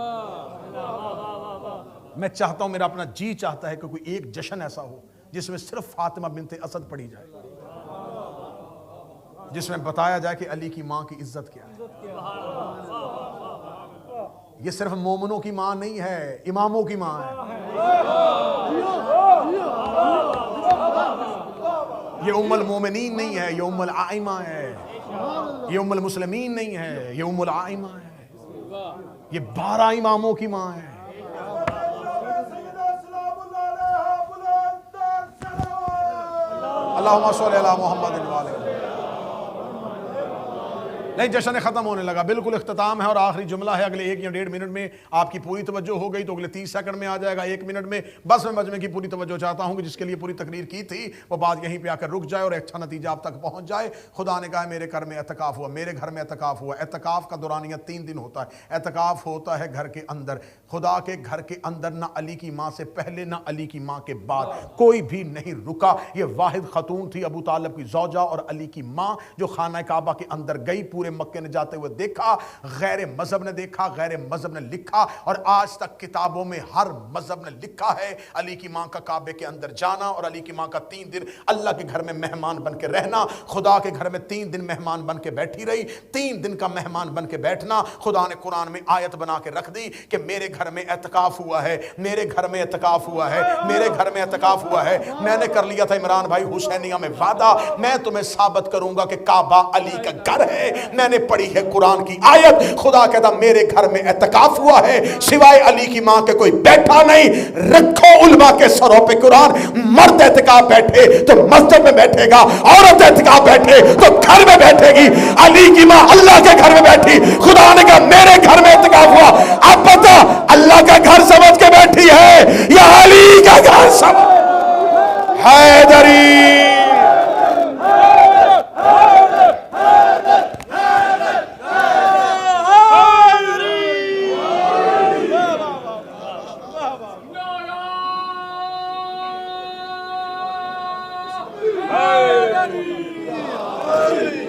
मैं चाहता हूं, मेरा अपना जी चाहता है कि कोई एक जश्न ऐसा हो जिसमें सिर्फ फातिमा बिनते असद पढ़ी जाए, जिसमें बताया जाए कि अली की मां की इज्जत क्या है। ये सिर्फ मोमिनों की मां नहीं है, इमामों की मां है। ये उम्मुल मोमिनीन नहीं है, ये उम्मुल आइमा है। ये उम्मुल मुस्लिमीन नहीं है, ये उम्मुल आइमा है। ये 12 इमामों की मां है। अल्लाहुम्मा सल्ली अला मुहम्मद व आले नहीं, जश्न खत्म होने लगा, बिल्कुल इख्तिताम है और आखिरी जुमला है। अगले 1 या 1.5 मिनट में आपकी पूरी तवज्जो हो गई तो अगले 30 सेकंड में आ जाएगा। 1 मिनट में बस मैं मजमे की पूरी तवज्जो चाहता हूं कि जिसके लिए पूरी तकरीर की थी वो बात यहीं पे आकर रुक जाए और अच्छा नतीजा आप तक पहुंच जाए। खुदा ने कहा मेरे घर में एतकाफ हुआ, मेरे घर में एतकाफ हुआ। एतकाफ का दौरानिया 3 दिन होता है। एतकाफ होता है घर के अंदर, खुदा के घर के अंदर। ना अली की माँ से पहले ना अली की माँ के बाद कोई भी नहीं रुका। ये वाहिद खतून थी अबू तालिब की ज़ौजा और अली की माँ जो खाना काबा के अंदर गई। पूरे मक्के ने जाते हुए देखा, गैर मजहब ने देखा, गैर मजहब ने लिखा और आज तक किताबों में हर मजहब ने लिखा है अली की माँ का काबे के अंदर जाना और अली की माँ का 3 दिन अल्लाह के घर में मेहमान बन के रहना। खुदा के घर में 3 दिन मेहमान बन के बैठी रही। 3 दिन का मेहमान बन के बैठना खुदा ने कुरान में आयत बना के रख दी कि मेरे घर में एतकाफ हुआ है, मेरे घर में एतकाफ हुआ है, मेरे घर में एतकाफ हुआ है। मैंने कर लिया था इमरान भाई हुसैनिया में वादा, मैं तुम्हें साबित करूंगा कि काबा अली का घर है। मैंने पढ़ी है कुरान की आयत, खुदा कहता मेरे घर में एतकाफ हुआ है, सिवाय अली की मां के कोई बैठा नहीं। रखो उलमा के सरों पे कुरान। मर्द एतकाफ बैठे तो मस्जिद में बैठेगा, औरत एतकाफ बैठे तो घर में बैठेगी। अली की मां अल्लाह के घर में बैठी, खुदा ने कहा मेरे घर में एतकाफ हुआ। अब पता अल्लाह का घर समझ के बैठी है या अली का घर समझ? हैदरी Hey!